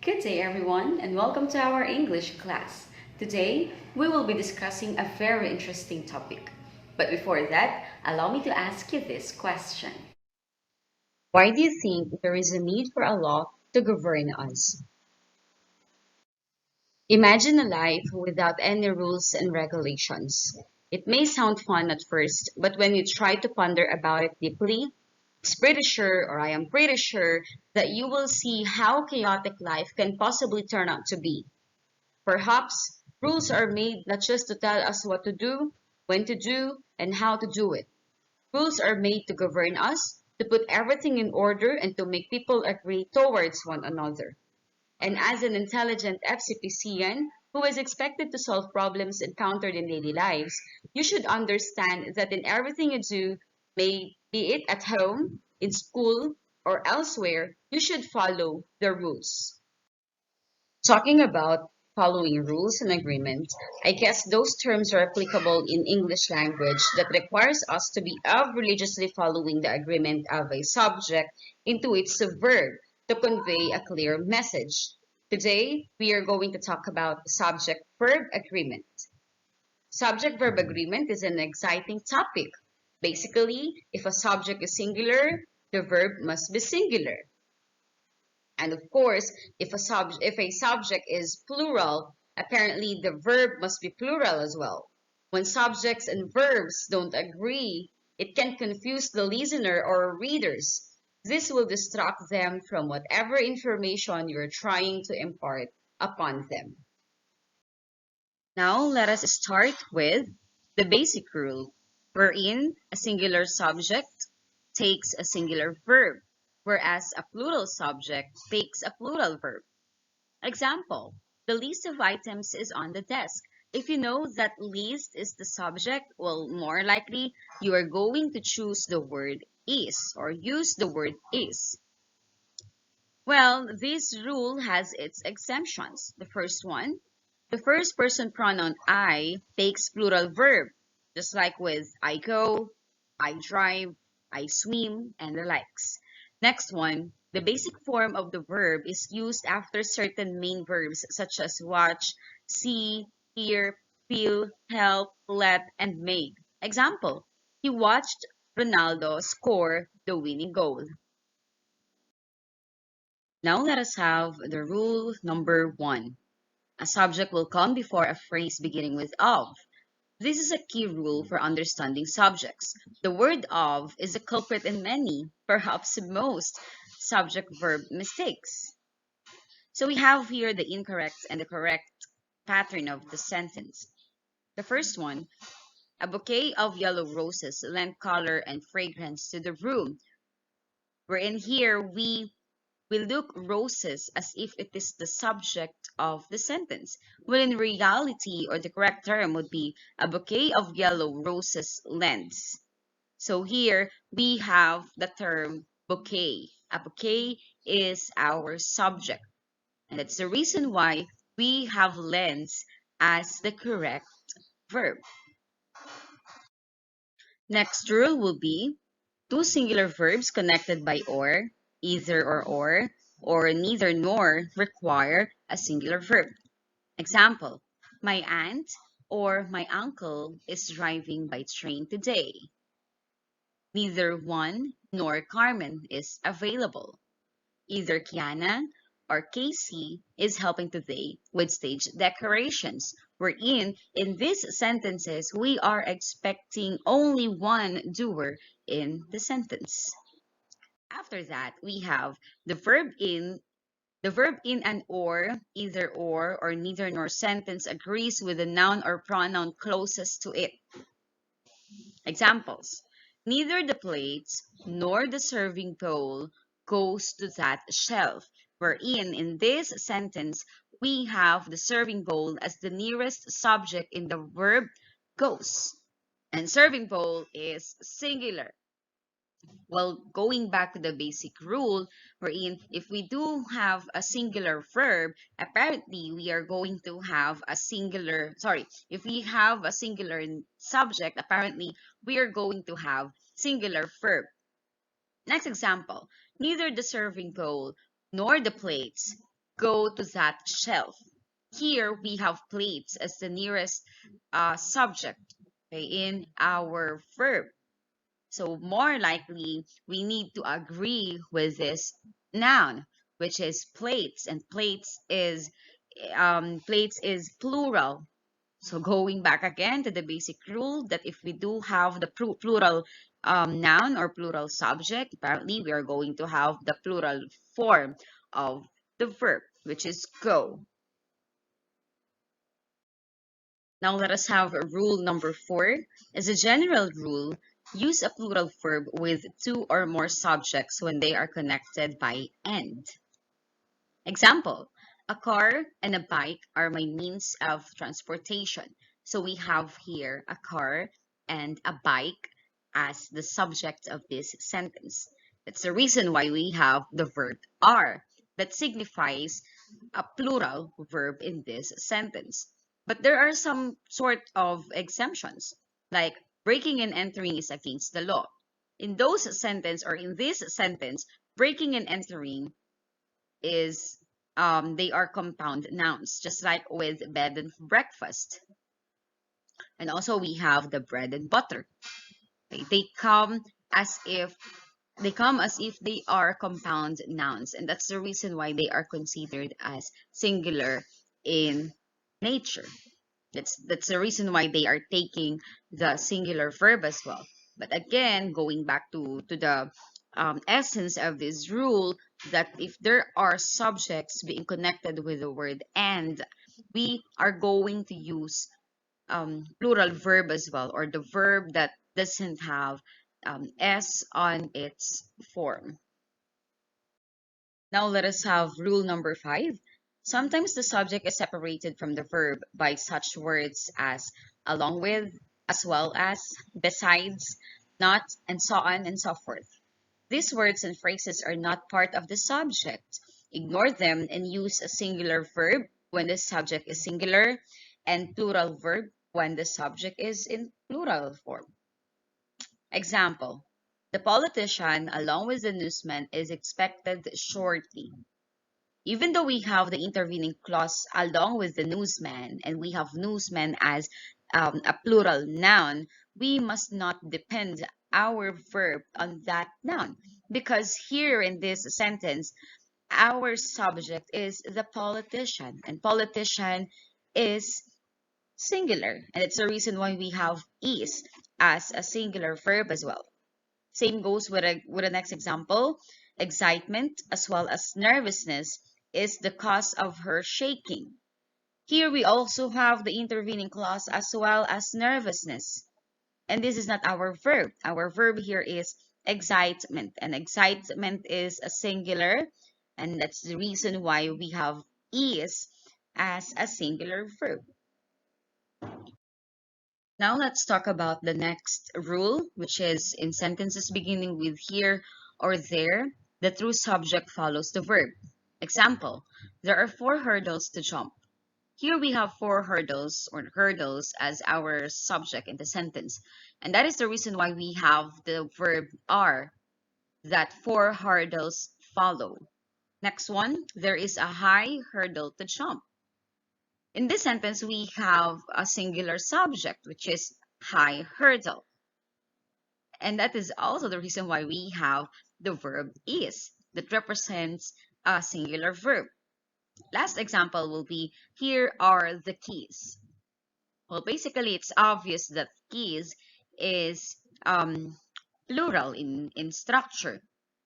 Good day everyone and welcome to our English class. Today, we will be discussing a very interesting topic. But before that, allow me to ask you this question. Why do you think there is a need for a law to govern us? Imagine a life without any rules and regulations. It may sound fun at first, but when you try to ponder about it deeply, I am pretty sure that you will see how chaotic life can possibly turn out to be. Perhaps rules are made not just to tell us what to do, when to do, and how to do it. Rules are made to govern us, to put everything in order, and to make people agree towards one another. And as an intelligent FCPCian who is expected to solve problems encountered in daily lives, you should understand that in everything you do, may be it at home, in school, or elsewhere, you should follow the rules. Talking about following rules and agreement, I guess those terms are applicable in English language that requires us to be religiously following the agreement of a subject into its verb to convey a clear message. Today, we are going to talk about subject-verb agreement. Subject-verb agreement is an exciting topic. Basically, if a subject is singular, the verb must be singular. And of course, if a subject is plural, apparently the verb must be plural as well. When subjects and verbs don't agree, it can confuse the listener or readers. This will distract them from whatever information you're trying to impart upon them. Now, let us start with the basic rule, wherein a singular subject takes a singular verb, whereas a plural subject takes a plural verb. Example, the list of items is on the desk. If you know that list is the subject, well, more likely you are going to choose the word is or use the word is. Well, this rule has its exemptions. The first one, the first person pronoun I takes plural verb, just like with I go, I drive, I swim, and the likes. Next one, the basic form of the verb is used after certain main verbs such as watch, see, hear, feel, help, let, and make. Example, he watched Ronaldo score the winning goal. Now let us have the rule number 1. A subject will come before a phrase beginning with of. This is a key rule for understanding subjects. The word of is a culprit in many, perhaps most, subject-verb mistakes. So we have here the incorrect and the correct pattern of the sentence. The first one, a bouquet of yellow roses lent color and fragrance to the room. Wherein here we look roses as if it is the subject of the sentence, when in reality, or the correct term would be a bouquet of yellow roses lends. So here we have the term bouquet. A bouquet is our subject, and that's the reason why we have lends as the correct verb. Next rule will be two singular verbs connected by either or neither nor require a singular verb. Example, my aunt or my uncle is driving by train today. Neither one nor Carmen is available. Either Kiana or Casey is helping today with stage decorations. Wherein, in these sentences, we are expecting only one doer in the sentence. After that, we have the verb in an or neither nor sentence agrees with the noun or pronoun closest to it. Examples, neither the plates nor the serving bowl goes to that shelf, wherein in this sentence, we have the serving bowl as the nearest subject in the verb goes. And serving bowl is singular. Well, going back to the basic rule, wherein if we do have a singular verb, apparently we are going to have if we have a singular subject, apparently we are going to have singular verb. Next example, neither the serving bowl nor the plates go to that shelf. Here we have plates as the nearest subject, okay, in our verb. So more likely, we need to agree with this noun, which is plates, and plates is plural. So going back again to the basic rule that if we do have the plural noun or plural subject, apparently we are going to have the plural form of the verb, which is go. Now let us have rule number 4. As a general rule, use a plural verb with 2 or more subjects when they are connected by and. Example, a car and a bike are my means of transportation. So we have here a car and a bike as the subject of this sentence. That's the reason why we have the verb are that signifies a plural verb in this sentence. But there are some sort of exemptions, like breaking and entering is against the law. In those sentence or in this sentence, breaking and entering is they are compound nouns, just like with bed and breakfast. And also we have the bread and butter. Okay? As if they come as if they are compound nouns, and that's the reason why they are considered as singular in nature. That's the reason why they are taking the singular verb as well. But again, going back to the essence of this rule, that if there are subjects being connected with the word and, we are going to use plural verb as well, or the verb that doesn't have s on its form. Now let us have rule number 5. Sometimes the subject is separated from the verb by such words as along with, as well as, besides, not, and so on and so forth. These words and phrases are not part of the subject. Ignore them and use a singular verb when the subject is singular and plural verb when the subject is in plural form. Example, the politician along with the newsman is expected shortly. Even though we have the intervening clause along with the newsman and we have newsman as a plural noun, we must not depend our verb on that noun, because here in this sentence, our subject is the politician, and politician is singular, and it's the reason why we have is as a singular verb as well. Same goes with the next example. Excitement as well as nervousness is the cause of her shaking. Here we also have the intervening clause as well as nervousness. And this is not our verb. Our verb here is excitement. And excitement is a singular. And that's the reason why we have is as a singular verb. Now let's talk about the next rule, which is in sentences beginning with here or there, the true subject follows the verb. Example, there are 4 hurdles to jump. Here we have 4 hurdles or hurdles as our subject in the sentence. And that is the reason why we have the verb are, that 4 hurdles follow. Next one, there is a high hurdle to jump. In this sentence, we have a singular subject, which is high hurdle. And that is also the reason why we have the verb is that represents a singular verb. Last example will be, here are the keys. Well, basically, it's obvious that keys is plural in structure.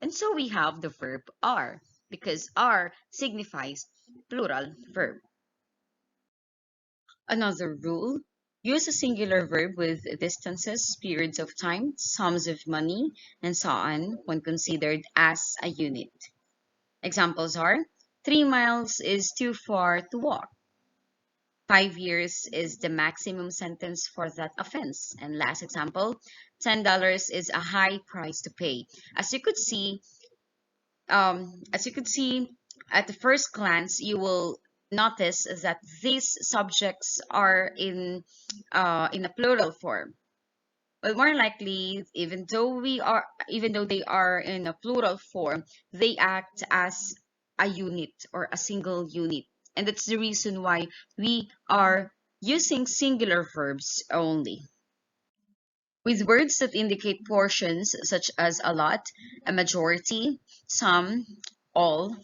And so we have the verb are, because are signifies plural verb. Another rule, use a singular verb with distances, periods of time, sums of money, and so on when considered as a unit. Examples are, 3 miles is too far to walk. 5 years is the maximum sentence for that offense. And last example, $10 is a high price to pay. As you could see, at the first glance, you will notice that these subjects are in a plural form. But more likely, even though they are in a plural form, they act as a unit or a single unit. And that's the reason why we are using singular verbs only. With words that indicate portions such as a lot, a majority, some, all,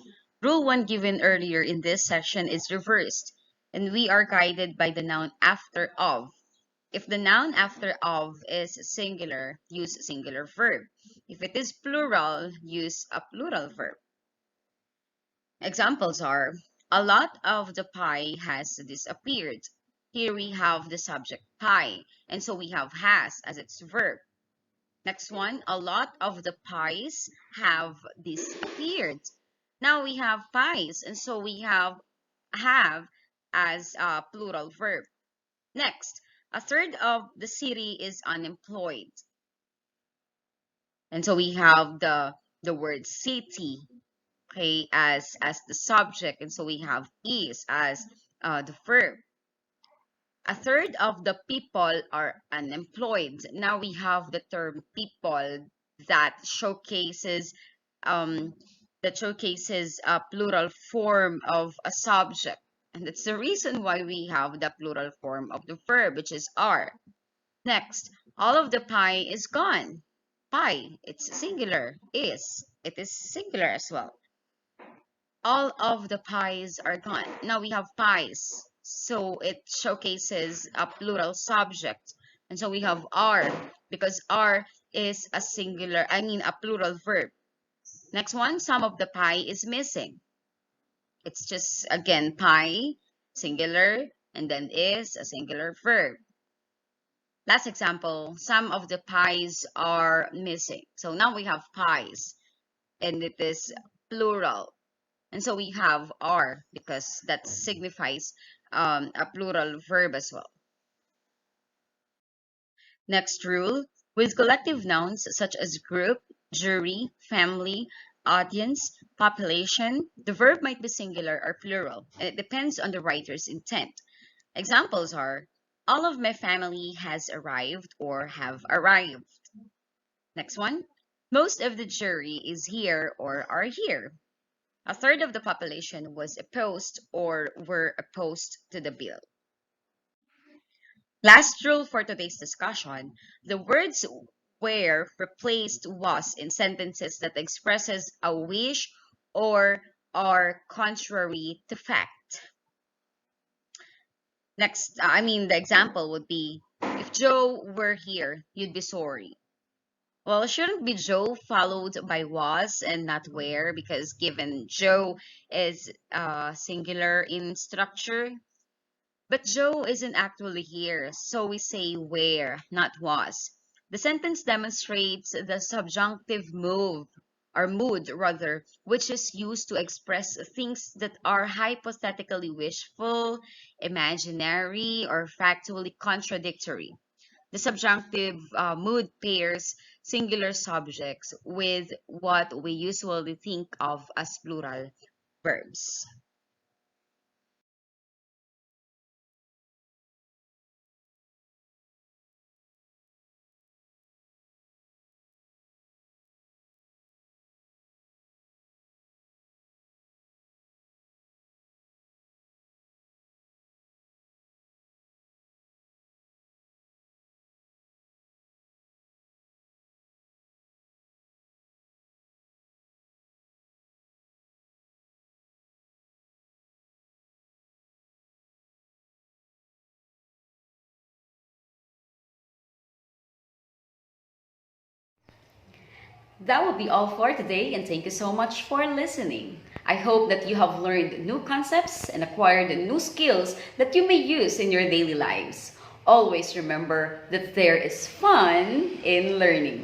rule 1 given earlier in this section is reversed, and we are guided by the noun after of. If the noun after of is singular, use singular verb. If it is plural, use a plural verb. Examples are, a lot of the pie has disappeared. Here we have the subject pie, and so we have has as its verb. Next one, a lot of the pies have disappeared. Now we have pies, and so we have as a plural verb. Next, a third of the city is unemployed. And so we have the word city, okay, as the subject, and so we have is as the verb. A third of the people are unemployed. Now we have the term people that showcases um, a plural form of a subject. And that's the reason why we have the plural form of the verb, which is are. Next, all of the pie is gone. Pie, it's singular. It is singular as well. All of the pies are gone. Now we have pies. So it showcases a plural subject. And so we have are because are is a singular, a plural verb. Next one, some of the pie is missing. It's just, again, pie, singular, and then is a singular verb. Last example, some of the pies are missing. So now we have pies, and it is plural. And so we have are because that signifies a plural verb as well. Next rule, with collective nouns such as group, jury, family, audience, population, the verb might be singular or plural, and it depends on the writer's intent. Examples are, all of my family has arrived or have arrived. Next one, most of the jury is here or are here. A third of the population was opposed or were opposed to the bill. Last rule for today's discussion, the words were replaced was in sentences that expresses a wish or are contrary to fact. Next, the example would be, if Joe were here, you'd be sorry. Well, it shouldn't be Joe followed by was and not where, because given Joe is singular in structure, but Joe isn't actually here, so we say where, not was. The sentence demonstrates the subjunctive mood rather, which is used to express things that are hypothetically wishful, imaginary, or factually contradictory. The subjunctive mood pairs singular subjects with what we usually think of as plural verbs. That will be all for today, and thank you so much for listening. I hope that you have learned new concepts and acquired new skills that you may use in your daily lives. Always remember that there is fun in learning.